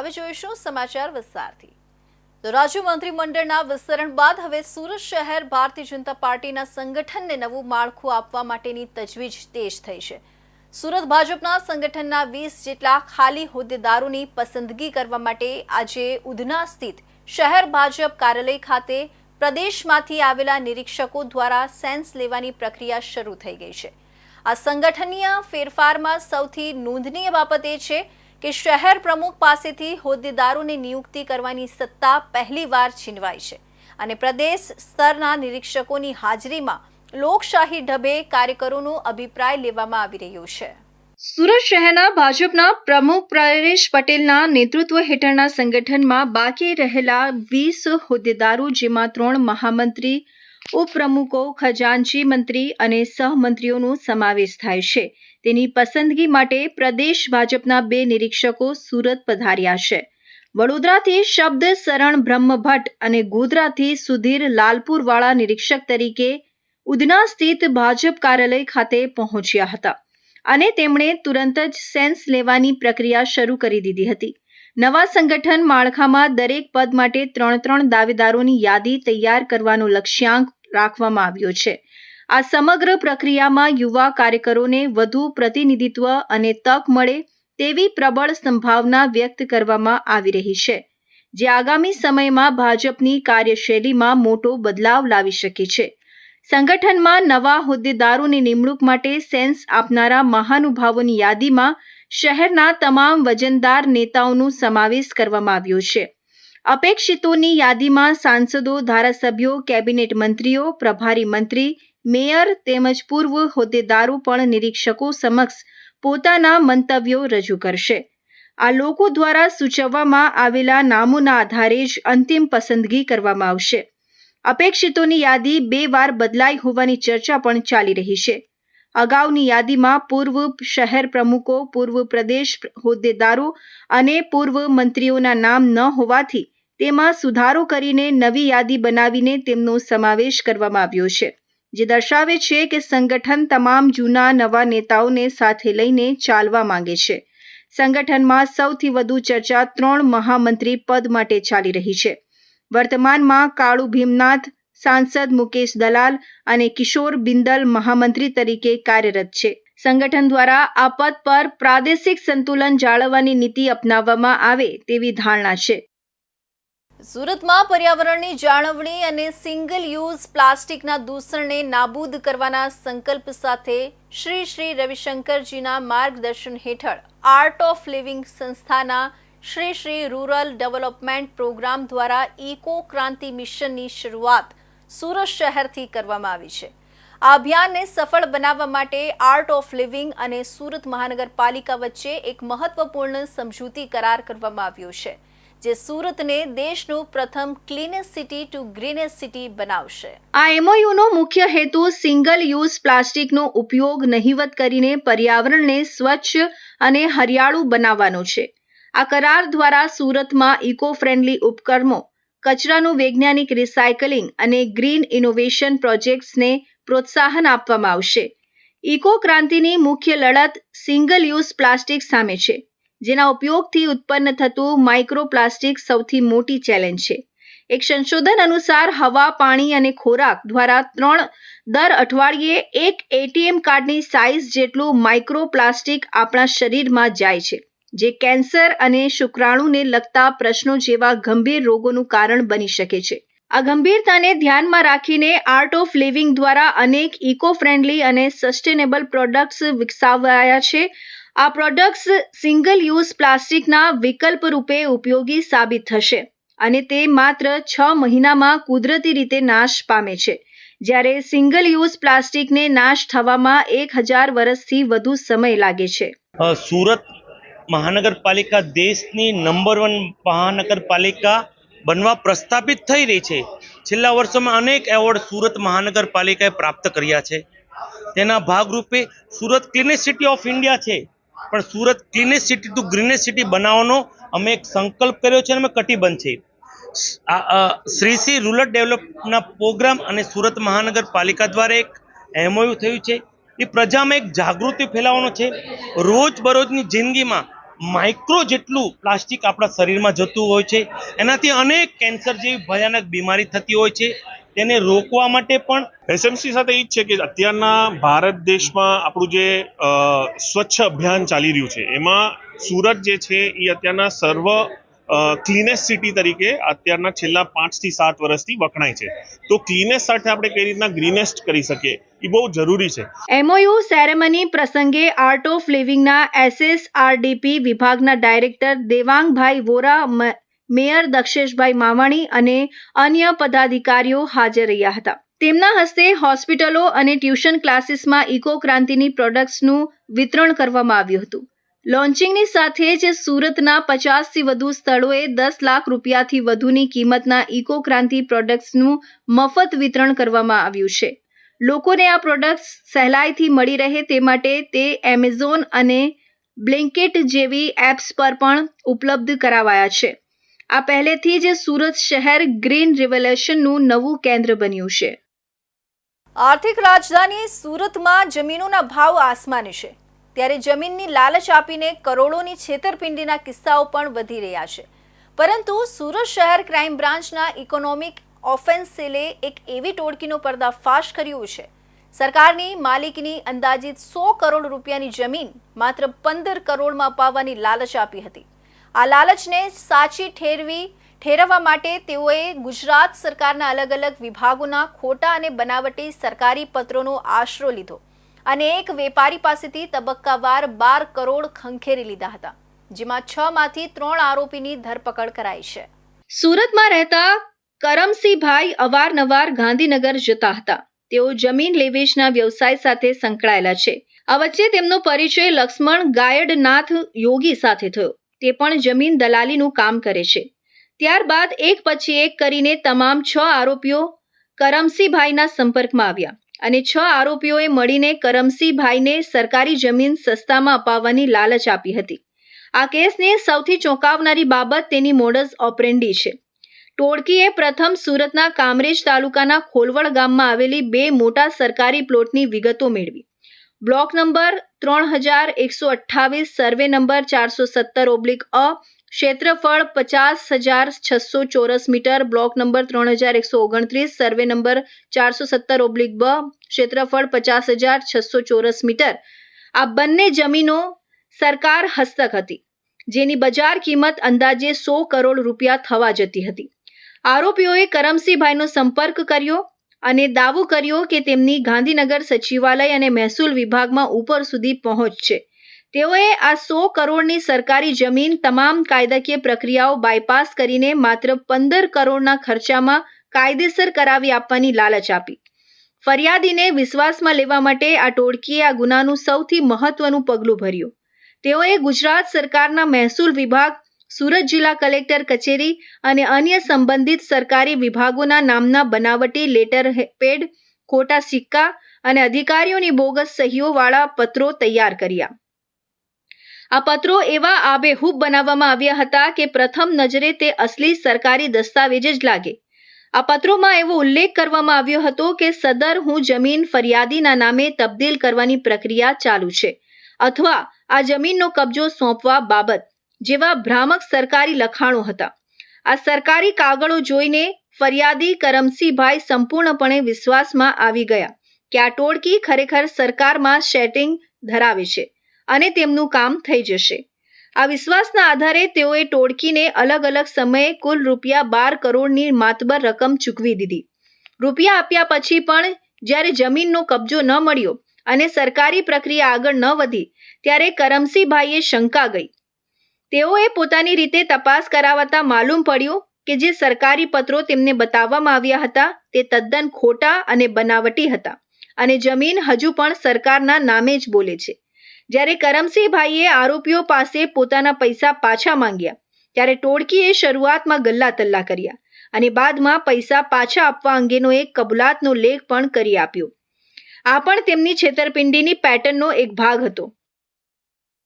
હવે જોઈશું સમાચાર વિસ્તારથી। તો રાજ્ય મંત્રીમંડળના વિસ્તરણ બાદ હવે સુરત શહેર ભારતીય જનતા પાર્ટીના સંગઠનને નવું માળખું આપવા માટેની તજવીજ તેજ થઈ છે। સુરત ભાજપના સંગઠનના 20 જેટલા ખાલી હોદ્દેદારોની પસંદગી કરવા માટે આજે ઉધના સ્થિત શહેર ભાજપ કાર્યાલય ખાતે પ્રદેશમાંથી આવેલા નિરીક્ષકો દ્વારા સેન્સ લેવાની પ્રક્રિયા શરૂ થઈ ગઈ છે। આ સંગઠનીય ફેરફારમાં સૌથી નોંધનીય બાબત એ છે કે શહેર પ્રમુખ પાસેથી હોદ્દેદારોની નિયુક્તિ કરવાની સત્તા પહેલીવાર છીનવાઈ છે અને પ્રદેશ સ્તરના નિરીક્ષકોની હાજરીમાં લોકશાહી ઢબે કાર્યકરોનો અભિપ્રાય લેવામાં આવી રહ્યો છે। સુરત શહેરના ભાજપના પ્રમુખ પરેશ પટેલના નેતૃત્વ હેઠળના સંગઠનમાં બાકી રહેલા 20 હોદ્દેદારો, જેમાં 3 મહામંત્રી, ઉપપ્રમુખો, ખજાનચી મંત્રી અને સહમંત્રીઓનો સમાવેશ થાય છે, તેની પસંદગી માટે પ્રદેશ ભાજપના 2 નિરીક્ષકો સુરત પધાર્યા છે। વડોદરાથી શબ્દ શરણ બ્રહ્મભટ્ટ અને ગોધરાથી સુધીર લાલપુરવાળા નિરીક્ષક તરીકે ઉધના સ્થિત ભાજપ કાર્યાલય ખાતે પહોંચ્યા હતા અને તેમણે તુરંત જ સેન્સ લેવાની પ્રક્રિયા શરૂ કરી દીધી હતી। નવા સંગઠન માળખામાં દરેક પદ માટે 3 દાવેદારોની યાદી તૈયાર કરવાનો લક્ષ્યાંક રાખવામાં આવ્યો છે। આ સમગ્ર પ્રક્રિયામાં યુવા કાર્યકરોને વધુ પ્રતિનિધિત્વ અને તક મળે તેવી પ્રબળ સંભાવના વ્યક્ત કરવામાં આવી રહી છે, જે આગામી સમયમાં ભાજપની કાર્યશૈલીમાં મોટો બદલાવ લાવી શકે છે। સંગઠનમાં નવા હોદ્દેદારોની નિમણૂક માટે સેન્સ આપનારા મહાનુભાવોની યાદીમાં શહેરના તમામ વજનદાર નેતાઓનો સમાવેશ કરવામાં આવ્યો છે। અપેક્ષિતોની યાદીમાં સાંસદો, ધારાસભ્યો, કેબિનેટ મંત્રીઓ, પ્રભારી મંત્રી, મેયર તેમજ પૂર્વ હોદ્દેદારો પણ નિરીક્ષકો સમક્ષ પોતાના મંતવ્યો રજૂ કરશે। આ લોકો દ્વારા સૂચવવામાં આવેલા નામોના આધારે જ અંતિમ પસંદગી કરવામાં આવશે। અપેક્ષિતોની યાદી 2 વાર બદલાઈ હોવાની ચર્ચા પણ ચાલી રહી છે। અગાઉની યાદીમાં પૂર્વ શહેર પ્રમુખો, પૂર્વ પ્રદેશ હોદ્દેદારો અને પૂર્વ મંત્રીઓના નામ ન હોવાથી તેમાં સુધારો કરીને નવી યાદી બનાવીને તેમનો સમાવેશ કરવામાં આવ્યો છે, જે દર્શાવે છે કે સંગઠન તમામ જૂના નવા નેતાઓને સાથે લઈને ચાલવા માંગે છે। સંગઠનમાં સૌથી વધુ ચર્ચા 3 મહામંત્રી પદ માટે ચાલી રહી છે। વર્તમાનમાં કાળુ ભીમનાથ, સાંસદ મુકેશ દલાલ અને કિશોર બિંદલ મહામંત્રી તરીકે કાર્યરત છે। સંગઠન દ્વારા આ પદ પર પ્રાદેશિક સંતુલન જાળવવાની નીતિ અપનાવવામાં આવે તેવી ધારણા છે। સુરતમાં પર્યાવરણની જાળવણી અને સિંગલ યુઝ પ્લાસ્ટિકના દૂષણને નાબૂદ કરવાના સંકલ્પ સાથે શ્રી રવિશંકરજીના માર્ગદર્શન હેઠળ આર્ટ ઓફ લિવિંગ સંસ્થાના શ્રી રૂરલ ડેવલપમેન્ટ પ્રોગ્રામ દ્વારા ઇકો ક્રાંતિ મિશનની શરૂઆત સુરત શહેરથી કરવામાં આવી છે। આ અભિયાનને સફળ બનાવવા માટે આર્ટ ઓફ લિવિંગ અને સુરત મહાનગરપાલિકા વચ્ચે એક મહત્વપૂર્ણ સમજૂતી કરાર કરવામાં આવ્યો છે, જે સુરતને દેશનું પ્રથમ cleanest city to greenest city બનાવશે। આ MOUનો મુખ્ય હેતુ સિંગલ યુઝ પ્લાસ્ટિકનો ઉપયોગ નહિવત કરીને પર્યાવરણને સ્વચ્છ અને હરિયાળું બનાવવાનો છે। આ કરાર દ્વારા સુરતમાં ઇકો ફ્રેન્ડલી ઉપક્રમો, કચરાનું વૈજ્ઞાનિક રિસાયકલિંગ અને ગ્રીન ઇનોવેશન પ્રોજેક્ટ્સને પ્રોત્સાહન આપવામાં આવશે। ઇકો ક્રાંતિની મુખ્ય લડત સિંગલ યુઝ પ્લાસ્ટિક સામે છે, જેના ઉપયોગથી ઉત્પન્ન થતું માઇક્રોપ્લાસ્ટિક સૌથી મોટી ચેલેન્જ છે। એક સંશોધન અનુસાર હવા, પાણી અને ખોરાક દ્વારા દર અઠવાડિયે એક ATM કાર્ડની સાઇઝ જેટલું માઇક્રોપ્લાસ્ટિક આપણા શરીરમાં જાય છે, જે કેન્સર અને શુક્રાણુને લગતા પ્રશ્નો જેવા ગંભીર રોગોનું કારણ બની શકે છે। આ ગંભીરતાને ધ્યાનમાં રાખીને આર્ટ ઓફ લિવિંગ દ્વારા અનેક ઇકો ફ્રેન્ડલી અને સસ્ટેનેબલ પ્રોડક્ટ્સ વિકસાવાયા છે। આ પ્રોડક્ટ્સ સિંગલ યુઝ પ્લાસ્ટિકના વિકલ્પ રૂપે ઉપયોગી સાબિત થશે અને તે માત્ર 6 મહિનામાં કુદરતી રીતે નાશ પામે છે, જ્યારે સિંગલ યુઝ પ્લાસ્ટિકને નાશ થવામાં 1000 વર્ષથી વધુ સમય લાગે છે। સુરત મહાનગરપાલિકા દેશની નંબર 1 મહાનગરપાલિકા બનવા પ્રસ્થાપિત થઈ રહી છે। છેલ્લા વર્ષોમાં અનેક એવોર્ડ સુરત મહાનગરપાલિકાએ પ્રાપ્ત કર્યા છે। તેના ભાગરૂપે Surat cleanest city of India છે, પણ Surat cleanest city to greenest city બનાવવાનો અમે એક સંકલ્પ કર્યો છે અને અમે કટિબદ્ધ છે। શ્રી રૂરલ ડેવલપના પ્રોગ્રામ અને સુરત મહાનગરપાલિકા દ્વારા એક MOU થયું છે। એ પ્રજામાં એક જાગૃતિ ફેલાવવાનો છે। રોજબરોજની જિંદગીમાં માઇક્રો જેટલું પ્લાસ્ટિક આપણા શરીરમાં જતું હોય છે. એનાથી અનેક કેન્સર જેવી ભયાનક બીમારી થતી હોય છે. તેને રોકવા માટે પણ એસએમસી સાથે એ જ છે કે અત્યારના ભારત દેશમાં આપણું જે સ્વચ્છ અભિયાન ચાલી રહ્યું છે એમાં સુરત જે છે એ અત્યારના સર્વ ક્લીનેસ્ટ સિટી તરીકે અત્યારના છેલ્લા 5 થી 7 વર્ષથી વખણાય છે. તો ક્લીનેસ્ટ સાથે આપણે કઈ રીતના ગ્રીનેસ્ટ કરી શકીએ એ બહુ જરૂરી છે. એમઓયુ સેરેમની પ્રસંગે આર્ટ ઓફ લિવિંગના એસએસઆરડીપી વિભાગના ડાયરેક્ટર દેવાંગભાઈ વોરા, મેયર દક્ષેશભાઈ માવાણી અને અન્ય પદાધિકારીઓ હાજર રહ્યા હતા. તેમના હસ્તે હોસ્પિટલો અને ટ્યુશન ક્લાસીસમાં ઇકો ક્રાંતિની પ્રોડક્ટ્સનું વિતરણ કરવામાં આવ્યું હતું. લોન્ચિંગની સાથે જ સુરતના 50થી વધુ સ્થળોએ 10 લાખ રૂપિયાથી વધુની કિંમતના ઇકો ક્રાંતિ પ્રોડક્ટ્સનું મફત વિતરણ કરવામાં આવ્યું છે. લોકોને આ પ્રોડક્ટ્સ સહેલાઈથી મળી રહે તે માટે તે એમેઝોન અને બ્લિંકિટ જેવી એપ્સ પર પણ ઉપલબ્ધ કરાવાયા છે. આ પહેલેથી જ સુરત શહેર ગ્રીન રિવોલ્યુશનનું નવું કેન્દ્ર બન્યું છે. આર્થિક રાજધાની સુરતમાં જમીનોના ભાવ આસમાની છે, ત્યારે જમીનની લાલચ આપીને કરોડોની છેતરપિંડીના કિસ્સાઓ પણ વધી રહ્યા છે. પરંતુ સુરત શહેર ક્રાઇમ બ્રાન્ચના ઇકોનોમિક ઓફેન્સ સેલે એક એવી ટોળકીનો પર્દાફાશ કર્યો છે. સરકારની માલિકીની અંદાજિત 100 કરોડ રૂપિયાની જમીન માત્ર 15 કરોડમાં અપાવવાની લાલચ આપી હતી. આ લાલચને સાચી ઠેરવવા માટે તેઓએ ગુજરાત સરકારના અલગ અલગ વિભાગોના ખોટા અને બનાવટી સરકારી પત્રોનો આશરો લીધો અને એક વેપારી પાસેથી તબક્કાવાર 12 કરોડ ખંખેરી લીધા હતા, જેમાં 6 માંથી 3 આરોપીની ધરપકડ કરાઈ છે. સુરતમાં રહેતા કરમસિંહભાઈ અવારનવાર ગાંધીનગર જતા હતા. તેઓ જમીન લેવેચના વ્યવસાય સાથે સંકળાયેલા છે. આ વચ્ચે તેમનો પરિચય લક્ષ્મણ ગાયડનાથ યોગી સાથે થયો. તે પણ જમીન દલાલીનું કામ કરે છે. ત્યારબાદ એક પછી એક કરીને તમામ 6 આરોપીઓ કરમસિંહભાઈના સંપર્કમાં આવ્યા અને 6 આરોપીઓએ મળીને કરમસિંહભાઈને સરકારી જમીન સસ્તામાં અપાવવાની લાલચ આપી હતી. આ કેસની સૌથી ચોંકાવનારી બાબત તેની મોડસ ઓપરેન્ડી છે. ટોળકીએ પ્રથમ સુરતના કામરેજ તાલુકાના ખોલવડ ગામમાં આવેલી 2 મોટા સરકારી પ્લોટની વિગતો મેળવી. બ્લોક નંબર 3128, સર્વે નંબર 417/અ, ક્ષેત્રફળ 50,600 ચોરસ metre. Block number 3129, survey number 417/બ, ક્ષેત્રફળ 50,600 ચોરસ મીટર. આ બંને જમીનો સરકાર હસ્તક હતી, જેની બજાર કિંમત અંદાજે 100 કરોડ રૂપિયા થવા જતી હતી. આરોપીઓએ કરમસિંહભાઈનો સંપર્ક કર્યો અને દાવો કર્યો કે તેમની ગાંધીનગર સચિવાલય અને મહેસૂલ વિભાગમાં ઉપર સુધી પહોંચ છે. તેઓએ આ 100 કરોડની સરકારી જમીન તમામ કાયદાકીય પ્રક્રિયાઓ બાયપાસ કરીને માત્ર 15 કરોડના ખર્ચામાં કાયદેસર કરાવી આપવાની લાલચ આપી. ફરિયાદીને વિશ્વાસમાં લેવા માટે આ ટોળકીએ આ ગુનાનું સૌથી મહત્વનું પગલું ભર્યું. તેઓએ ગુજરાત સરકારના મહેસૂલ વિભાગ, સુરત જિલ્લા કલેક્ટર કચેરી અને અન્ય સંબંધિત સરકારી વિભાગોના નામના બનાવટી લેટર પેડ, ખોટા સિક્કા અને અધિકારીઓની બોગસ સહીઓવાળા પત્રો તૈયાર કર્યા. આ પત્રો એવા આબેહૂબ બનાવવામાં આવ્યા હતા કે પ્રથમ નજરે તે અસલી સરકારી દસ્તાવેજ જ લાગે. આ પત્રોમાં એવો ઉલ્લેખ કરવામાં આવ્યો હતો કે સદર હું જમીન ફરિયાદીના નામે તબદીલ કરવાની પ્રક્રિયા ચાલુ છે અથવા આ જમીનનો કબજો સોંપવા બાબત જેવા ભ્રામક સરકારી લખાણો હતા. આ સરકારી કાગળો જોઈને ફરિયાદી કરમસિંહભાઈ સંપૂર્ણપણે વિશ્વાસમાં આવી ગયા કે આ ટોળકી ખરેખર સરકારમાં સેટિંગ ધરાવે છે અને તેમનું કામ થઈ જશે. આ વિશ્વાસના આધારે તેઓએ ટોળકીને અલગ અલગ સમયે કુલ રૂપિયા 12 કરોડની માતબર રકમ ચૂકવી દીધી. રૂપિયા આપ્યા પછી પણ જ્યારે જમીનનો કબજો ન મળ્યો અને સરકારી પ્રક્રિયા આગળ ન વધી ત્યારે કરમસિંહભાઈએ શંકા ગઈ. તેઓએ પોતાની રીતે તપાસ કરાવતા માલુમ પડ્યું કે જે સરકારી પત્રો તેમને બતાવવામાં આવ્યા હતા તે તદ્દન ખોટા અને બનાવટી હતા અને જમીન હજુ પણ સરકારના નામે જ બોલે છે. જ્યારે કરમસિંહભાઈએ આરોપીઓ પાસે પોતાના પૈસા પાછા માંગ્યા ત્યારે ટોળકીએ શરૂઆતમાં ગલ્લા તલ્લા કર્યા અને બાદમાં પૈસા પાછા આપવા અંગેનો એક કબૂલાતનો લેખ પણ કરી આપ્યો. આ પણ તેમની છેતરપિંડીની પેટર્નનો એક ભાગ હતો.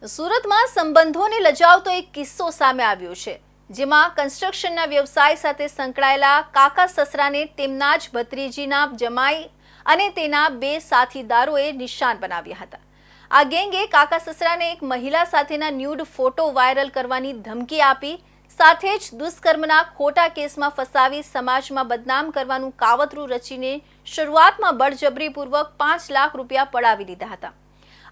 સુરતમાં સંબંધોને લજાવતો એક કિસ્સો સામે આવ્યો છે, જેમાં કન્સ્ટ્રક્શનના વ્યવસાય સાથે સંકળાયેલા કાકા સસરાને તેમના જ ભત્રીજીના જમાઈ અને તેના 2 સાથીદારોએ નિશાન બનાવ્યા હતા. આ ગેંગે કાકા સસરાને એક મહિલા સાથેના ન્યૂડ ફોટો વાયરલ કરવાની ધમકી આપી, સાથે જ દુષ્કર્મના ખોટા કેસમાં ફસાવી સમાજમાં બદનામ કરવાનું કાવતરું રચીને શરૂઆતમાં બળજબરીપૂર્વક 5 લાખ રૂપિયા પડાવી લીધા હતા.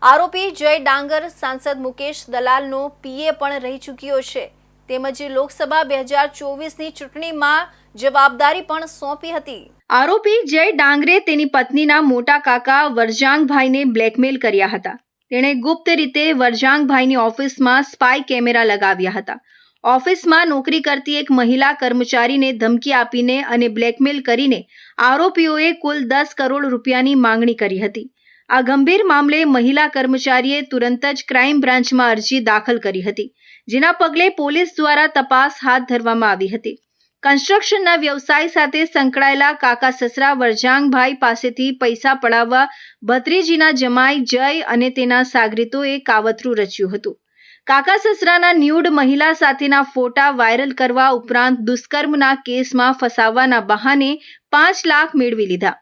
આરોપી જય ડાંગર સાંસદ મુકેશ દલાલનો પીએ પણ રહી ચૂક્યો છે, તેમજ લોકસભા 2024ની ચૂંટણીમાં જવાબદારી પણ સોંપી હતી. આરોપી જય ડાંગરે તેની પત્નીના મોટા કાકા વરજાંગભાઈને બ્લેકમેલ કર્યા હતા. તેણે ગુપ્ત રીતે વરજાંગભાઈની ઓફિસમાં સ્પાય કેમેરા લગાવ્યા હતા. ઓફિસમાં નોકરી કરતી એક મહિલા કર્મચારીને ધમકી આપીને અને બ્લેકમેલ કરીને આરોપીઓએ કુલ 10 કરોડ રૂપિયાની માંગણી કરી હતી. આ ગંભીર મામલે મહિલા કર્મચારીએ તુરંત જ ક્રાઇમ બ્રાન્ચમાં અરજી દાખલ કરી હતી, જેના પગલે પોલીસ દ્વારા તપાસ હાથ ધરવામાં આવી હતી. કન્સ્ટ્રક્શનના વ્યવસાય સાથે સંકળાયેલા કાકા સસરા વરજાંગભાઈ પાસેથી પૈસા પડાવવા ભત્રીજીના જમાઈ જય અને તેના સાગરીતોએ કાવતરું રચ્યું હતું. કાકા સસરાના ન્યૂડ મહિલા સાથેના ફોટા વાયરલ કરવા ઉપરાંત દુષ્કર્મના કેસમાં ફસાવવાના બહાને 5 લાખ મેળવી લીધા.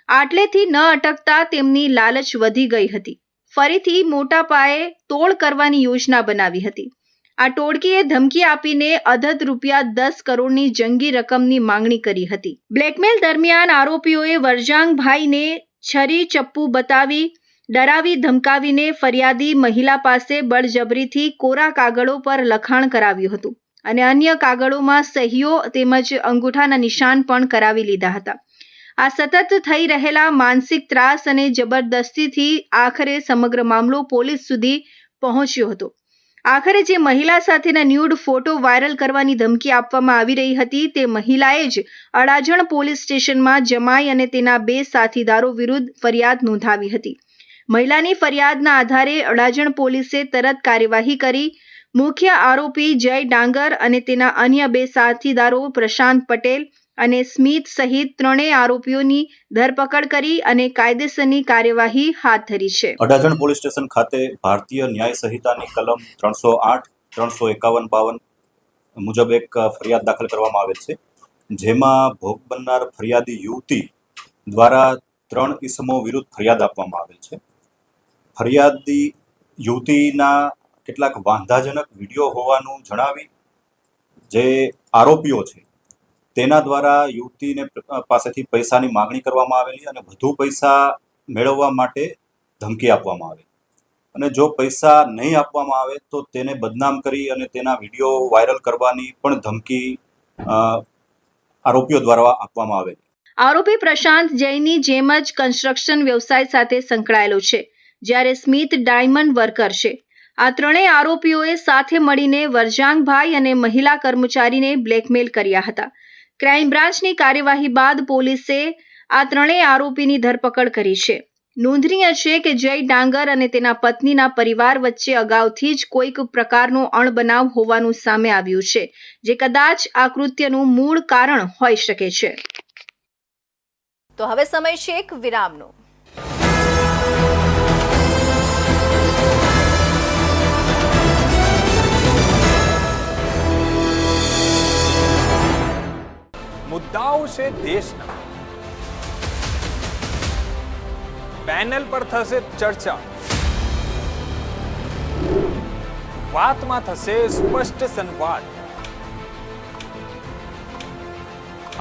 આટલેથી ન અટકતા તેમની લાલચ વધી ગઈ હતી. ફરીથી મોટા પાયે તોડ કરવાની યોજના બનાવી હતી. આ ટોળકીએ ધમકી આપીને અધધ રૂપિયા 10 કરોડની જંગી રકમની માંગણી કરી હતી. બ્લેકમેલ દરમિયાન આરોપીઓએ વરજાંગભાઈને છરી ચપ્પુ બતાવી ડરાવી ધમકાવીને ફરિયાદી મહિલા પાસે બળજબરીથી કોરા કાગળો પર લખાણ કરાવ્યું હતું અને અન્ય કાગળોમાં સહીઓ તેમજ અંગૂઠાના નિશાન પણ કરાવી લીધા હતા. આ સતત થઈ રહેલા માનસિક ત્રાસ અને જબરદસ્તીથી આખરે સમગ્ર મામલો પોલીસ સુધી પહોંચ્યો હતો. આખરે જે મહિલા સાથેના ન્યૂડ ફોટો વાયરલ કરવાની ધમકી આપવામાં આવી રહી હતી, તે મહિલાએ જ અડાજણ પોલીસ સ્ટેશનમાં જમાઈ અને તેના 2 સાથીદારો વિરુદ્ધ ફરિયાદ નોંધાવી હતી. મહિલાની ફરિયાદના આધારે અડાજણ પોલીસે તરત કાર્યવાહી કરી મુખ્ય આરોપી જય ડાંગર અને તેના અન્ય 2 સાથીદારો પ્રશાંત પટેલ અને સ્મિત સહિત 3 આરોપીઓની ધરપકડ કરી અને કાયદેસરની કાર્યવાહી હાથ ધરી છે. અડાજણ પોલીસ સ્ટેશન ખાતે ભારતીય ન્યાય સંહિતાની કલમ 308, 351-52 મુજબ એક ફરિયાદ દાખલ કરવામાં આવેલ છે, જેમાં ભોગ બનનાર ફરિયાદી યુવતી દ્વારા 3 ઇસમો વિરુદ્ધ ફરિયાદ આપવામાં આવેલ છે. ફરિયાદી યુવતીના કેટલાક વાંધાજનક વિડીયો હોવાનું જણાવી જે આરોપીઓ છે તેના દ્વારા યુવતીને પાસેથી પૈસાની માંગણી કરવામાં આવેલી અને વધુ પૈસા મેળવવા માટે ધમકી આપવામાં આવી અને જો પૈસા નહીં આપવામાં આવે તો તેને બદનામ કરી અને તેના વિડીયો વાયરલ કરવાની પણ ધમકી આરોપીઓ દ્વારા આપવામાં આવેલી. આરોપી પ્રશાંત જૈનની જેમ જ કન્સ્ટ્રક્શન વ્યવસાય સાથે સંકળાયેલો છે, જ્યારે સ્મિત ડાયમંડ વર્કર છે. આ 3 આરોપીઓએ સાથે મળીને વરજાંગભાઈ અને મહિલા કર્મચારીને બ્લેકમેલ કર્યા હતા. ક્રાઇમ બ્રાન્ચની કાર્યવાહી બાદ પોલીસે આ 3 આરોપીની ધરપકડ કરી છે. નોંધનીય છે કે જય ડાંગર અને તેના પત્નીના પરિવાર વચ્ચે અગાઉથી જ કોઈક પ્રકારનો અણબનાવ હોવાનું સામે આવ્યું છે, જે કદાચ આ કૃત્યનું મૂળ કારણ હોઈ શકે છે. તો હવે સમય છે એક વિરામનો. મુદ્દાઓ છે દેશના, પેનલ પર થશે ચર્ચા, વાતમાં થશે સ્પષ્ટ સંવાદ.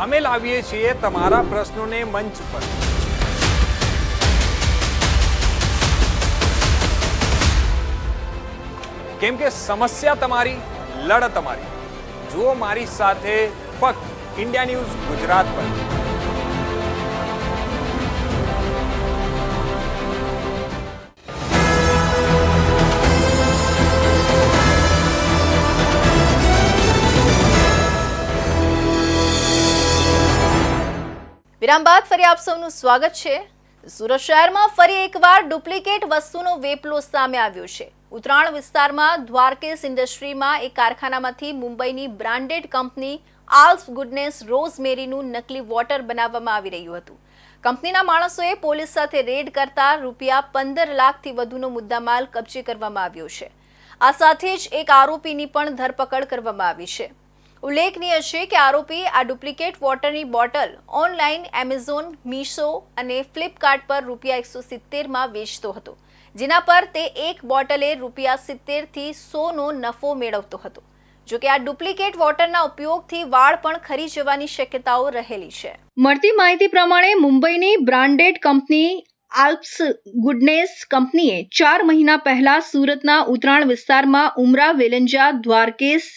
અમે લાવીએ છીએ તમારા પ્રશ્નોને મંચ પર. કેમ કે સમસ્યા તમારી, લડત તમારી. જુઓ મારી સાથે ફક્ત इंडिया न्यूज गुजरात पर. વિરામ બાદ ફરી આપ સૌનું સ્વાગત છે. સુરત શહેરમાં ફરી એકવાર ડુપ્લિકેટ વસ્તુનો વેપલો સામે આવ્યો છે. ઉત્તરાણ વિસ્તારમાં દ્વારકેશ ઇન્ડસ્ટ્રીમાં એક કારખાનામાંથી મુંબઈની બ્રાન્ડેડ કંપની આલ્ફ ગુડનેસ રોઝમેરીનું નકલી વોટર બનાવવામાં આવી રહ્યું હતું. કંપનીના માણસોએ પોલીસ સાથે રેડ કરતા રૂપિયા 15 લાખથી વધુનો મુદ્દામાલ કબજે કરવામાં આવ્યો છે. આ સાથે જ એક આરોપીની પણ ધરપકડ કરવામાં આવી છે. ઉલ્લેખનીય છે કે આરોપી આ ડુપ્લિકેટ વોટરની બોટલ ઓનલાઈન એમેઝોન, મીશો અને ફ્લિપકાર્ટ પર રૂપિયા 170માં વેચતો હતો. જેના પર તે એક બોટલે ₹70 થી 100નો નફો મેળવતો હતો. જોકે આ ડુપ્લિકેટ વોટરના ઉપયોગથી વાળ પણ ખરી જવાની શક્યતાઓ રહેલી છે. મળતી માહિતી પ્રમાણે મુંબઈની બ્રાન્ડેડ કંપની આલ્પ્સ ગુડનેસ કંપનીએ 4 મહિના પહેલા સુરતના ઉત્તરાણ વિસ્તારમાં ઉમરા વેલંજા દ્વારકેશ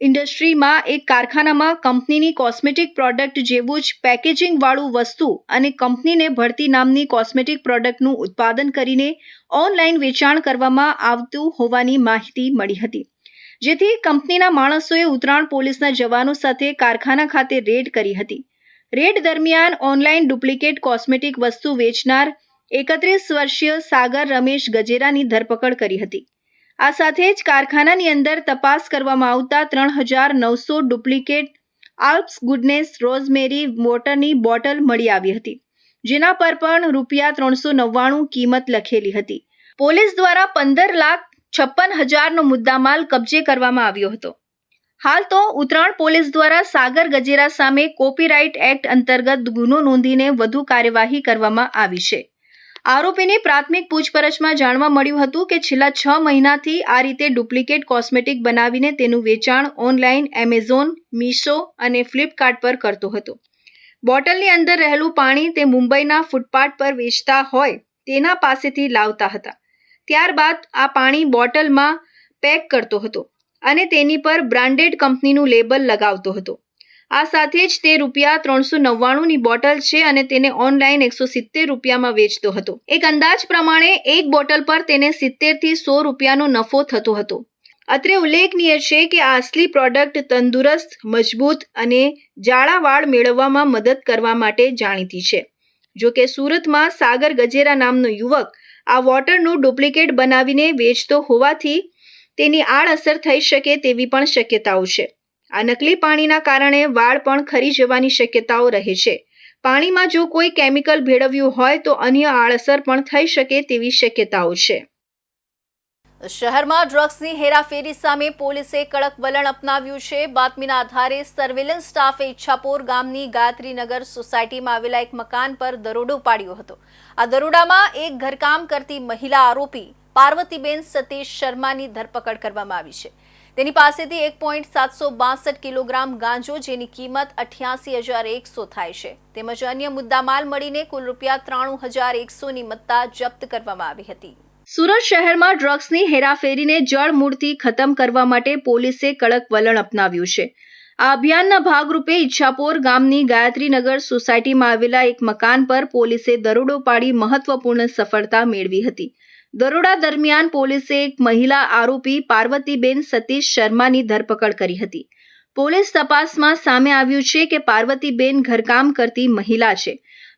ઇન્ડસ્ટ્રીમાં એક કારખાનામાં કંપનીની કોસ્મેટિક પ્રોડક્ટ જેવું જ પેકેજિંગવાળું વસ્તુ અને કંપનીને ભળતી નામની કોસ્મેટિક પ્રોડક્ટનું ઉત્પાદન કરીને ઓનલાઈન વેચાણ કરવામાં આવતું હોવાની માહિતી મળી હતી. જેથી કંપનીના માણસોએ ઉત્તરાણ પોલીસના જવાનો સાથે કારખાના ખાતે રેડ કરી હતી. રેડ દરમિયાન ઓનલાઈન ડુપ્લિકેટ કોસ્મેટિક વસ્તુ વેચનાર 31 વર્ષીય સાગર રમેશ ગજેરાની ધરપકડ કરી હતી. આ સાથે જ કારખાનાની અંદર તપાસ કરવામાં આવતા 3900 ડુપ્લિકેટ આલ્પ્સ ગુડનેસ રોઝમેરી વોટરની બોટલ મળી આવી હતી, જેના પર પણ ₹399 કિંમત લખેલી હતી. પોલીસ દ્વારા 15,56,000નો મુદ્દામાલ કબજે કરવામાં આવ્યો હતો. હાલ તો ઉત્તરાણ પોલીસ દ્વારા સાગર ગજેરા સામે કોપીરાઇટ એક્ટ અંતર્ગત ગુનો નોંધીને વધુ કાર્યવાહી કરવામાં આવી છે. આરોપીની પ્રાથમિક પૂછપરછમાં જાણવા મળ્યું હતું કે છેલ્લા 6 મહિનાથી આ રીતે ડુપ્લિકેટ કોસ્મેટિક બનાવીને તેનું વેચાણ ઓનલાઈન એમેઝોન, મીશો અને ફ્લિપકાર્ટ પર કરતો હતો. બોટલની અંદર રહેલું પાણી તે મુંબઈના ફૂટપાથ પર વેચતા હોય તેના પાસેથી લાવતા હતા. ત્યારબાદ આ પાણી બોટલમાં પેક કરતો હતો અને તેની પર બ્રાન્ડેડ કંપનીનું લેબલ લગાવતો હતો. આ સાથે જ તે ₹399ની બોટલ છે અને તેને ઓનલાઈન ₹170માં વેચતો હતો. એક અંદાજ પ્રમાણે એક બોટલ પર તેને ₹70 થી ₹100નો નફો થતો હતો. અત્રે ઉલ્લેખનીય છે કે આ અસલી પ્રોડક્ટ તંદુરસ્ત, મજબૂત અને જાડા વાળ મેળવવામાં મદદ કરવા માટે જાણીતી છે. જો કે સુરતમાં સાગર ગજેરા નામનો યુવક આ વોટરનું ડુપ્લિકેટ બનાવીને વેચતો હોવાથી તેની આડઅસર થઈ શકે તેવી પણ શક્યતાઓ છે. આ નકલી પાણીના કારણે વાળ પણ ખરી જવાની શક્યતાઓ રહે છે. પાણીમાં જો કોઈ કેમિકલ ભેળવ્યું હોય તો અન્ય આડઅસર પણ થઈ શકે તેવી શક્યતાઓ છે. શહેરમાં ડ્રગ્સની હેરાફેરી સામે પોલીસે કડક વલણ અપનાવ્યું છે. બાતમીના આધારે સર્વેલન્સ સ્ટાફે ઈચ્છાપોર ગામની ગાયત્રીનગર સોસાયટીમાં આવેલા એક મકાન પર દરોડો પાડ્યો હતો. આ દરોડામાં એક ઘરકામ કરતી મહિલા આરોપી પાર્વતીબેન સતીશ શર્માની ધરપકડ કરવામાં આવી છે. તેની પાસેથી 1.762 કિલોગ્રામ ગાંજો જેની કિંમત 88,100 થાય છે તેમજ અન્ય મુદ્દામાલ મળીને કુલ ₹93,100ની મત્તા જપ્ત કરવામાં આવી હતી. સુરત શહેરમાં ડ્રગ્સની હેરાફેરીને જડમૂળથી ખતમ કરવા માટે પોલીસે કડક વલણ અપનાવ્યું છે. આ અભિયાનના ભાગરૂપે ઈચ્છાપોર ગામની ગાયત્રીનગર સોસાયટીમાં આવેલા એક મકાન પર પોલીસે દરોડો પાડી મહત્વપૂર્ણ સફળતા મેળવી હતી. દરોડા દરમિયાન પોલીસે એક મહિલા આરોપી પાર્વતીબેન સતીશ શર્માની ધરપકડ કરી હતી. પોલીસ તપાસમાં સામે આવ્યું છે કે પાર્વતીબેન ઘરકામ કરતી મહિલા છે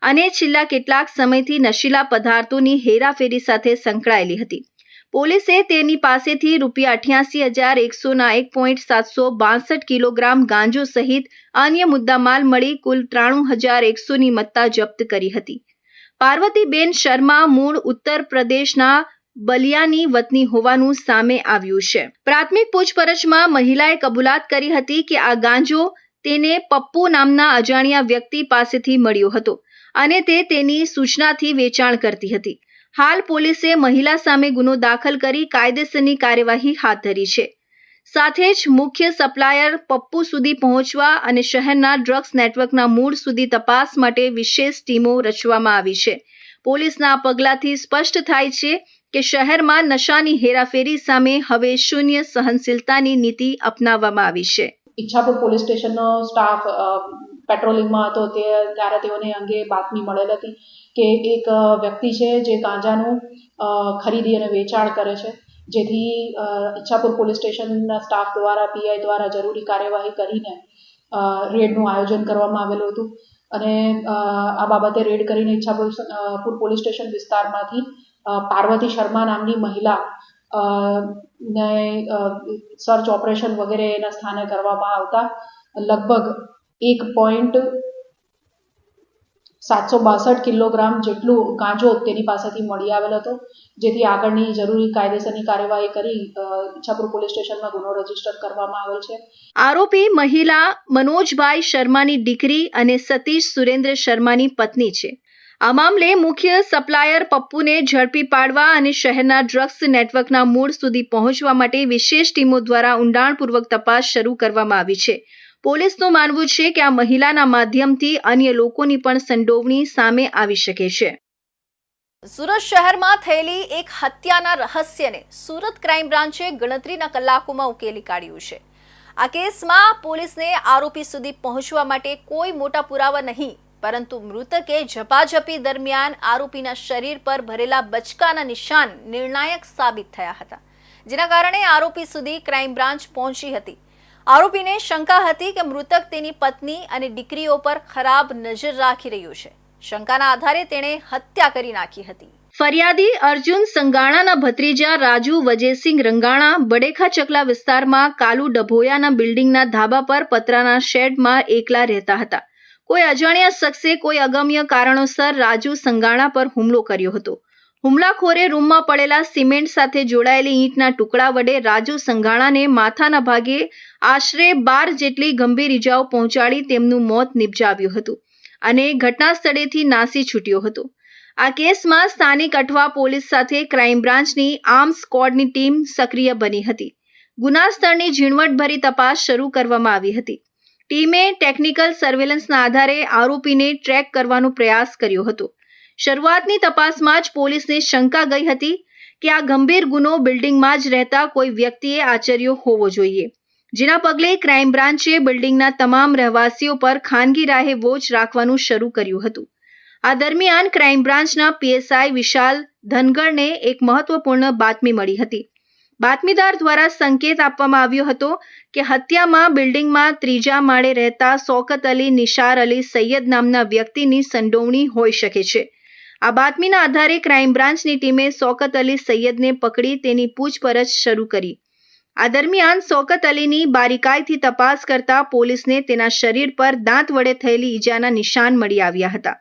અને છેલ્લા કેટલાક સમયથી નશીલા પદાર્થોની હેરાફેરી સાથે સંકળાયેલી હતી. પોલીસે તેની પાસેથી ₹88,100ના 1.762 કિલોગ્રામ ગાંજો સહિત અન્ય મુદ્દામાલ મળી કુલ ₹93,100ની મત્તા જપ્ત કરી હતી. પાર્વતીબેન શર્મા મૂળ ઉત્તર પ્રદેશના બલિયાની વતની હોવાનું સામે આવ્યું છે. પ્રાથમિક પૂછપરછમાં મહિલાએ કબૂલાત કરી હતી કે આ ગાંજો તેને પપ્પુ નામના અજાણ્યા વ્યક્તિ પાસેથી મળ્યો હતો અને તે તેની સૂચનાથી વેચાણ કરતી હતી. હાલ પોલીસે મહિલા સામે ગુનો દાખલ કરી કાયદેસરની કાર્યવાહી હાથ ધરી છે. સાથે જ મુખ્ય સપ્લાયર પપ્પુ સુધી પહોંચવા અને શહેરના ડ્રગ્સ નેટવર્કના મૂળ સુધી તપાસ માટે વિશેષ ટીમો રચવામાં આવી છે. પોલીસના આ પગલાંથી સ્પષ્ટ થાય છે કે શહેરમાં નશાની હેરાફેરી સામે હવે શૂન્ય સહનશીલતાની નીતિ અપનાવવામાં આવી છે. ઈચ્છાપુર પોલીસ સ્ટેશનનો સ્ટાફ પેટ્રોલિંગમાં હતો ત્યારે તેઓને અંગે બાતમી મળેલ હતી કે એક વ્યક્તિ છે જે ગાંજાનું ખરીદી અને વેચાણ કરે છે, જેથી ઈચ્છાપુર પોલીસ સ્ટેશનના સ્ટાફ દ્વારા પીઆઈ દ્વારા જરૂરી કાર્યવાહી કરીને રેડનું આયોજન કરવામાં આવેલું હતું અને આ બાબતે રેડ કરીને ઈચ્છાપુર પોલીસ સ્ટેશન વિસ્તારમાંથી પાર્વતી શર્મા નામની મહિલા ને સર્ચ ઓપરેશન વગેરે એના સ્થાને કરવામાં આવતા લગભગ 1.762 કિલોગ્રામ જેટલું ગાંજો તેની પાસેથી મળી આવેલ હતો, જેથી આગળની જરૂરી કાયદેસરની કાર્યવાહી કરી ઈચ્છાપુર પોલીસ સ્ટેશનમાં ગુનો રજીસ્ટર કરવામાં આવેલ છે. આરોપી મહિલા મનોજભાઈ શર્માની દીકરી અને સતીશ સુરેન્દ્ર શર્માની પત્ની છે. આ મામલે મુખ્ય સપ્લાયર પપ્પુને ઝડપી પાડવા અને શહેરના ડ્રગ્સ નેટવર્કના મૂળ સુધી પહોંચવા માટે વિશેષ ટીમો દ્વારા ઊંડાણપૂર્વક તપાસ શરૂ કરવામાં આવી છે. પોલીસનું માનવું છે કે આ મહિલાના માધ્યમથી અન્ય લોકોની પણ સંડોવણી સામે આવી શકે છે. સુરત શહેરમાં થયેલી એક હત્યાના રહસ્યને સુરત ક્રાઇમ બ્રાન્ચે ગણતરીના કલાકોમાં ઉકેલી કાઢ્યું છે. આ કેસમાં પોલીસને આરોપી સુધી પહોંચવા માટે કોઈ મોટા પુરાવા નહીં, પરંતુ મૃતકે ઝપાઝપી દરમિયાન આરોપીના શરીર પર ભરેલા બચકાના નિશાન નિર્ણાયક સાબિત થયા હતા, જેના કારણે આરોપી સુધી ક્રાઇમ બ્રાન્ચ પહોંચી હતી. આરોપીને શંકા હતી કે મૃતક તેની પત્ની અને દીકરીઓ પર ખરાબ નજર રાખી રહ્યો છે. શંકાના આધારે તેણે હત્યા કરી નાખી હતી. ફરિયાદી અર્જુન સંગાણાના ભત્રીજા રાજુ વજેસિંહ રંગાણા બડેખા ચકલા વિસ્તારમાં કાલુ ડભોયાના બિલ્ડિંગના ધાબા પર પતરાના શેડમાં એકલા રહેતા હતા. કોઈ અજાણ્યા શખ્સે કોઈ અગમ્ય કારણોસર રાજુ સંગાણા પર હુમલો કર્યો હતો. હુમલાખોરે રૂમમાં પડેલા સિમેન્ટ સાથે જોડાયેલી ઈંટના ટુકડા વડે રાજુ સંગાણાને માથાના ભાગે આશરે 12 જેટલી ગંભીર ઈજાઓ પહોંચાડી તેમનું મોત નિપજાવ્યું હતું અને ઘટના સ્થળેથી નાસી છૂટ્યો હતો. આ કેસમાં સ્થાનિક અઠવા પોલીસ સાથે ક્રાઇમ બ્રાન્ચની આર્મ સ્ક્વોડની ટીમ સક્રિય બની હતી. ગુના સ્થળની ઝીણવટભરી તપાસ શરૂ કરવામાં આવી હતી. ટીમે ટેકનિકલ સર્વેલન્સના આધારે આરોપીને ટ્રેક કરવાનો પ્રયાસ કર્યો હતો. શરૂઆતની તપાસમાં જ પોલીસને શંકા ગઈ હતી કે આ ગંભીર ગુનો બિલ્ડિંગમાં જ રહેતા કોઈ વ્યક્તિએ આચર્યો હોવો જોઈએ, જેના પગલે ક્રાઇમ બ્રાન્ચે બિલ્ડિંગના તમામ રહેવાસીઓ પર ખાનગી રાહે વોચ રાખવાનું શરૂ કર્યું હતું. આ દરમિયાન ક્રાઇમ બ્રાન્ચના પીએસઆઈ વિશાલ ધનગરને એક મહત્વપૂર્ણ બાતમી મળી હતી. બાતમીદાર દ્વારા સંકેત આપવામાં આવ્યો હતો કે હત્યામાં બિલ્ડિંગમાં 3જા માળે રહેતા શૌકત અલી નિશાર અલી સૈયદ નામના વ્યક્તિની સંડોવણી હોઈ શકે છે. આ બાતમીના આધારે ક્રાઇમ બ્રાન્ચની ટીમે શૌકત અલી સૈયદને પકડી તેની પૂછપરછ શરૂ કરી. આ દરમિયાન શૌકત અલીની બારીકાઈથી તપાસ કરતા પોલીસને તેના શરીર પર દાંત વડે થયેલી ઈજાના નિશાન મળી આવ્યા હતા.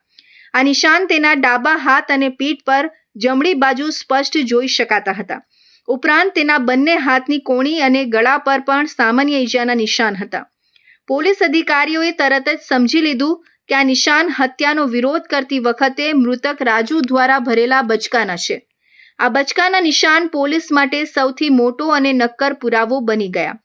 આ નિશાન તેના ડાબા હાથ અને પીઠ પર જમણી બાજુ સ્પષ્ટ જોઈ શકાતા હતા. ઉપરાંત તેના બંને હાથની કોણી અને ગળા પર પણ સામાન્ય ઈજાના નિશાન હતા. પોલીસ અધિકારીઓએ તરત જ સમજી લીધું કે આ નિશાન હત્યાનો વિરોધ કરતી વખતે મૃતક રાજુ દ્વારા ભરેલા બચકાના છે. આ બચકાના નિશાન પોલીસ માટે સૌથી મોટો અને નક્કર પુરાવો બની ગયા.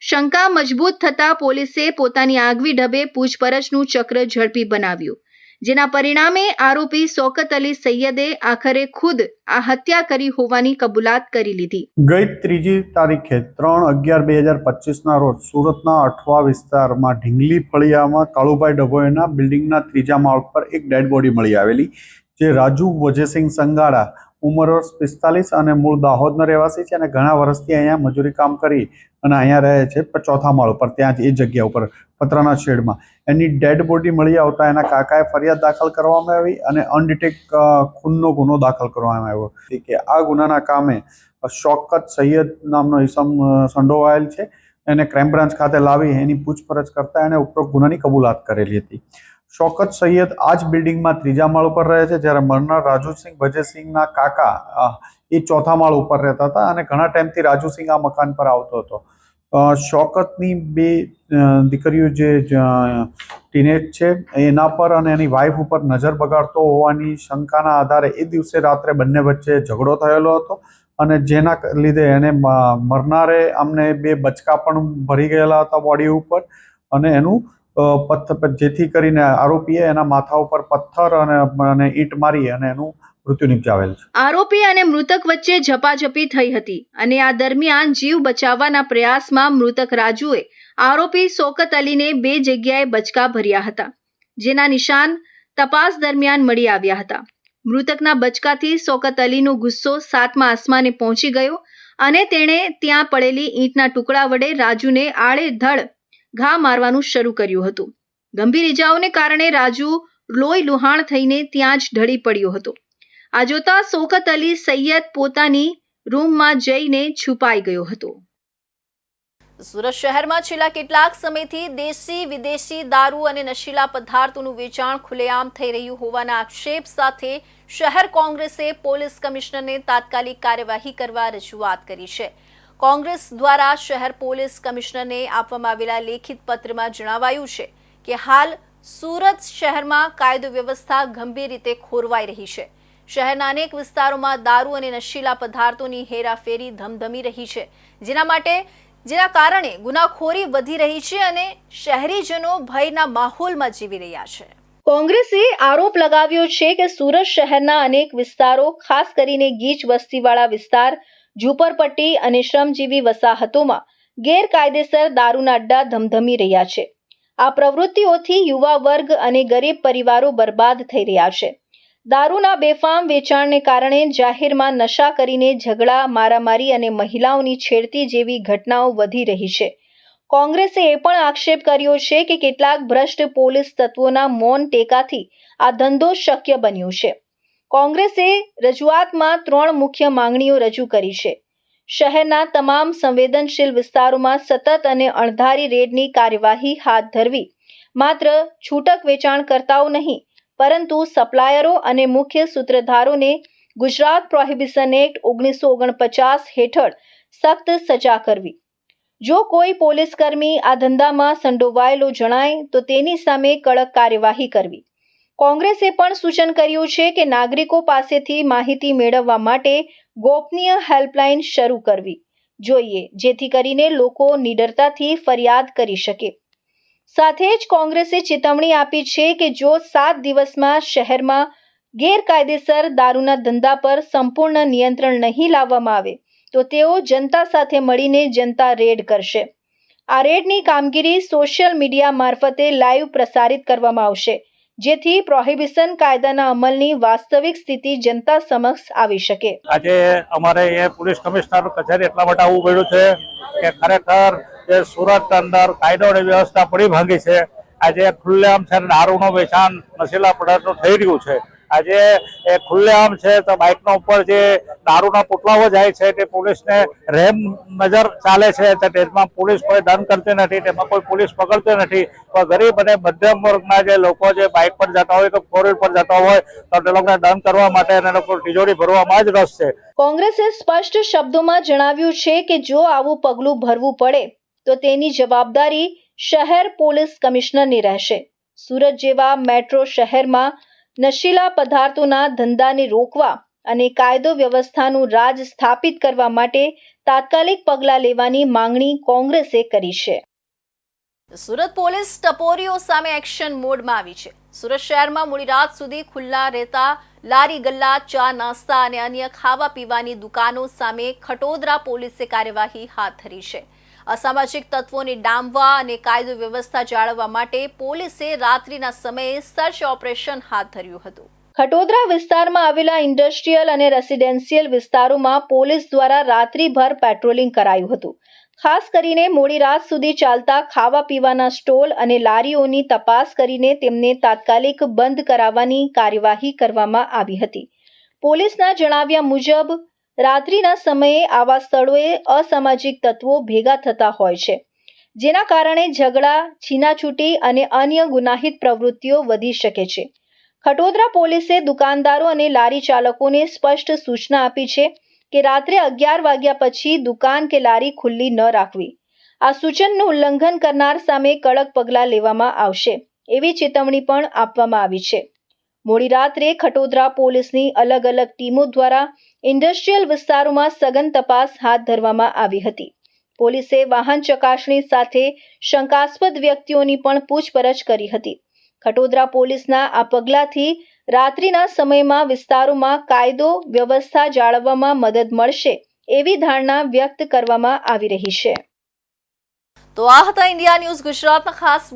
શંકા મજબૂત થતા પોલીસે પોતાની આગવી ઢબે પૂછપરછનું ચક્ર ઝડપી બનાવ્યું, જેના પરિણામે આરોપી શૌકત અલી સૈયદે આખરે ખુદ આ હત્યા કરી હોવાની કબૂલાત કરી લીધી. ગઈ 3જી તારીખે 3/11/2025ના રોજ સુરતના અઠવા વિસ્તારમાં ઢીંગલી ફળિયામાં કાળુભાઈ ડભોઈના બિલ્ડિંગના 3જા માળ પર એક ડેડ બોડી મળી આવેલી, જે રાજુ વજેસિંહ સંગાડા ઉંમર વર્ષ 45 અને મૂળ દાહોદનો રહેવાસી છે અને ઘણા વર્ષથી અહીંયા મજૂરી કામ કરી અને અહીંયા રહે છે 4થા માળ ઉપર, ત્યાં જ એ જગ્યા ઉપર પતરાના શેડમાં. એની ડેડ બોડી મળી આવતા એના કાકાએ ફરિયાદ દાખલ કરવામાં આવી અને અનડિટેક ખૂનનો ગુનો દાખલ કરવામાં આવ્યો કે આ ગુનાના કામે શૌકત સૈયદ નામનો ઇસમ સંડોવાયેલ છે. એને ક્રાઇમ બ્રાન્ચ ખાતે લાવી એની પૂછપરછ કરતા એને ઉપરોક્ત ગુનાની કબૂલાત કરેલી હતી. શૌકત સૈયદ આ જ બિલ્ડિંગમાં 3જા માળ ઉપર રહે છે, જ્યારે મરનાર રાજુસિંહ વજેસિંહના કાકા એ 4થા માળ ઉપર રહેતા હતા અને ઘણા ટાઈમથી રાજુસિંહ આ મકાન પર આવતો હતો. શૌકતની 2 દીકરીઓ જે ટીનેજ છે એના પર અને એની વાઈફ ઉપર નજર બગાડતો હોવાની શંકાના આધારે એ દિવસે રાત્રે બંને વચ્ચે ઝઘડો થયેલો હતો અને જેના લીધે એને મરનારે અમને 2 બચકા પણ ભરી ગયેલા હતા બોડી ઉપર અને એનું જેથી કરીને આરોપીએ એના માથા ઉપર પથ્થર અને ઈંટ મારી અને એનું મૃત્યુ નિપજાવેલ છે. આરોપી અને મૃતક વચ્ચે ઝપાઝપી થઈ હતી અને આ દરમિયાન જીવ બચાવવાના પ્રયાસમાં મૃતક રાજુએ આરોપી શૌકત અલીને 2 જગ્યાએ બચકા ભર્યા હતા, જેના નિશાન તપાસ દરમિયાન મળી આવ્યા હતા. મૃતકના બચકાથી શૌકત અલીનો ગુસ્સો 7મા આસમાને પહોંચી ગયો અને તેણે ત્યાં પડેલી ઈંટના ટુકડા વડે રાજુને આડેધડ ઘા મારવાનું શરૂ કર્યું હતું. ગંભીર ઈજાઓને કારણે રાજુ લોહી લુહાણ થઈને ત્યાં જ ઢળી પડ્યો હતો. આ જોતા શૌકત અલી સૈયદ પોતાની રૂમમાં જઈને છુપાઈ ગયો હતો. સુરત શહેરમાં છેલ્લા કેટલાક સમયથી દેશી વિદેશી દારૂ અને નશીલા પદાર્થોનું વેચાણ ખુલ્લેઆમ થઈ રહ્યું હોવાના આક્ષેપ સાથે શહેર કોંગ્રેસે પોલીસ કમિશનરને તાત્કાલિક કાર્યવાહી કરવા રજૂઆત કરી છે. કોંગ્રેસ દ્વારા શહેર પોલીસ કમિશનરને આપવામાં આવેલા લેખિત પત્રમાં જણાવાયું છે કે હાલ સુરત શહેરમાં કાયદો વ્યવસ્થા ગંભીર રીતે ખોરવાઈ રહી છે. શહેરના અનેક વિસ્તારોમાં દારૂ અને નશીલા પદાર્થોની હેરાફેરી ધમધમી રહી છે, જેના કારણે ગુનાખોરી વધી રહી છે અને શહેરીજનો ભયના માહોલમાં જીવી રહ્યા છે. કોંગ્રેસે આરોપ લગાવ્યો છે કે સુરત શહેરના અનેક વિસ્તારો, ખાસ કરીને ગીચ વસ્તીવાળા વિસ્તાર, ઝૂંપડપટ્ટી અને શ્રમજીવી વસાહતોમાં ગેરકાયદેસર દારૂના અડ્ડા ધમધમી રહ્યા છે. આ પ્રવૃત્તિઓથી યુવા વર્ગ અને ગરીબ પરિવારો બરબાદ થઈ રહ્યા છે. દારૂના બેફામ વેચાણને કારણે જાહેરમાં નશા કરીને ઝઘડા, મારામારી અને મહિલાઓની છેડતી જેવી ઘટનાઓ વધી રહી છે. કોંગ્રેસે એ પણ આક્ષેપ કર્યો છે કે કેટલાક ભ્રષ્ટ પોલીસ તત્વોના મૌન ટેકાથી આ ધંધો શક્ય બન્યો છે. કોંગ્રેસે રજૂઆતમાં 3 મુખ્ય માંગણીઓ રજૂ કરી છે. શહેરના તમામ સંવેદનશીલ વિસ્તારોમાં સતત અને અણધારી રેડની કાર્યવાહી હાથ ધરવી, માત્ર છૂટક વેચાણકર્તાઓ નહીં પરંતુ સપ્લાયરો અને મુખ્ય સૂત્રધારોને ગુજરાત પ્રોહિબિશન એક્ટ 1949 હેઠળ સખ્ત સજા કરવી. જો કોઈ પોલીસકર્મી આ ધંધામાં સંડોવાયેલો જણાય તો તેની સામે કડક કાર્યવાહી કરવી. કોંગ્રેસે પણ સૂચન કર્યું છે કે નાગરિકો પાસેથી માહિતી મેળવવા માટે ગોપનીય હેલ્પલાઇન શરૂ કરવી જોઈએ, જેથી કરીને લોકો નિડરતાથી ફરિયાદ કરી શકે. સાથે જ કોંગ્રેસે ચેતવણી આપી છે કે જો 7 દિવસમાં શહેરમાં ગેરકાયદેસર દારૂના ધંધા પર સંપૂર્ણ નિયંત્રણ નહીં લાવવામાં આવે તો તેઓ જનતા સાથે મળીને જનતા રેડ કરશે. આ રેડની કામગીરી સોશિયલ મીડિયા મારફતે લાઈવ પ્રસારિત કરવામાં આવશે, જેથી પ્રોહિબિશન કાયદાના અમલની વાસ્તવિક સ્થિતિ જનતા સમક્ષ આવી શકે. આજે અમારે એ પોલીસ કમિશનર કચેરી એટલા માટે આવવું પડ્યું છે કે ખરેખર જે સુરત અંદર કાયદો અને વ્યવસ્થા પડી ભાંગી છે. આજે ખુલ્લેઆમ છે દારૂનું વેચાણ, નશીલા પદાર્થો થઈ રહ્યું છે. આજે એ ખુલ્લેઆમ છે તો બાઇકનો ઉપર જે દારૂના પોટલાઓ જાય છે તે પોલીસને રેમ નજર ચાલે છે, તો તેમાં પોલીસ કોઈ દંડ કરતી નથી, તેમાં કોઈ પોલીસ પકડતી નથી. પણ ગરીબ અને મધ્યમ વર્ગના જે લોકો જે બાઇક પર જતા હોય કે 4 વ્હીલ પર જતા હોય તો તે લોકોને દંડ કરવા માટે અને લોકો તિજોરી ભરવામાં જ રસ છે. કોંગ્રેસે સ્પષ્ટ શબ્દોમાં જણાવ્યું છે કે જો આવું પગલું ભરવું પડે તો તેની જવાબદારી શહેર પોલીસ કમિશનરની રહેશે. સુરત જેવા મેટ્રો શહેરમાં નશીલા પદાર્થોના ધંધાને રોકવા અને કાયદો વ્યવસ્થાનું રાજ સ્થાપિત કરવા માટે તાત્કાલિક પગલાં લેવાની માંગણી કોંગ્રેસે કરી છે. સુરત પોલીસ ટપોરીઓ સામે એક્શન મોડમાં આવી છે. સુરત શહેરમાં મોડી રાત સુધી ખુલ્લા રહેતા લારી ગલ્લા, ચા નાસ્તા અને અન્ય ખાવા પીવાની દુકાનો સામે ખટોદરા પોલીસે કાર્યવાહી હાથ ધરી છે. અસામાજિક તત્વોને ડામવા અને કાયદો વ્યવસ્થા જાળવવા માટે પોલીસે રાત્રિના સમયે સર્ચ ઓપરેશન હાથ ધર્યું હતું. ખટોદરા વિસ્તારમાં આવેલા ઇન્ડસ્ટ્રીયલ અને રેસિડેન્શિયલ વિસ્તારોમાં પોલીસ દ્વારા રાત્રિભર પેટ્રોલિંગ કરાયું હતું. ખાસ કરીને મોડી રાત સુધી ચાલતા ખાવા પીવાના સ્ટોલ અને લારીઓની તપાસ કરીને તેમને તાત્કાલિક બંધ કરાવવાની કાર્યવાહી કરવામાં આવી હતી. પોલીસના જણાવ્યા મુજબ રાત્રિના સમયે આવા સ્થળોએ અસામાજિક તત્વો ભેગા થતા હોય છે, જેના કારણે ઝઘડા, છીનાછૂટી અને અન્ય ગુનાહિત પ્રવૃત્તિઓ વધી શકે છે. ખટોદરા પોલીસે દુકાનદારો અને લારી ચાલકોને સ્પષ્ટ સૂચના આપી છે કે રાત્રે 11 વાગ્યા પછી દુકાન કે લારી ખુલ્લી ન રાખવી. આ સૂચનનું ઉલ્લંઘન કરનાર સામે કડક પગલાં લેવામાં આવશે એવી ચેતવણી પણ આપવામાં આવી છે. મોડી રાત્રે ખટોદરા પોલીસની અલગ અલગ ટીમો દ્વારા ઇન્ડસ્ટ્રીયલ વિસ્તારોમાં સઘન તપાસ હાથ ધરવામાં આવી હતી. પોલીસે વાહન ચકાસણી સાથે શંકાસ્પદ વ્યક્તિઓની પણ પૂછપરછ કરી હતી. ખટોદરા પોલીસના આ પગલાંથી રાત્રિના સમયમાં વિસ્તારોમાં કાયદો વ્યવસ્થા જાળવવામાં મદદ મળશે એવી ધારણા વ્યક્ત કરવામાં આવી રહી છે. તો આ હતા ઇન્ડિયા ન્યૂઝ ગુજરાતના ખાસ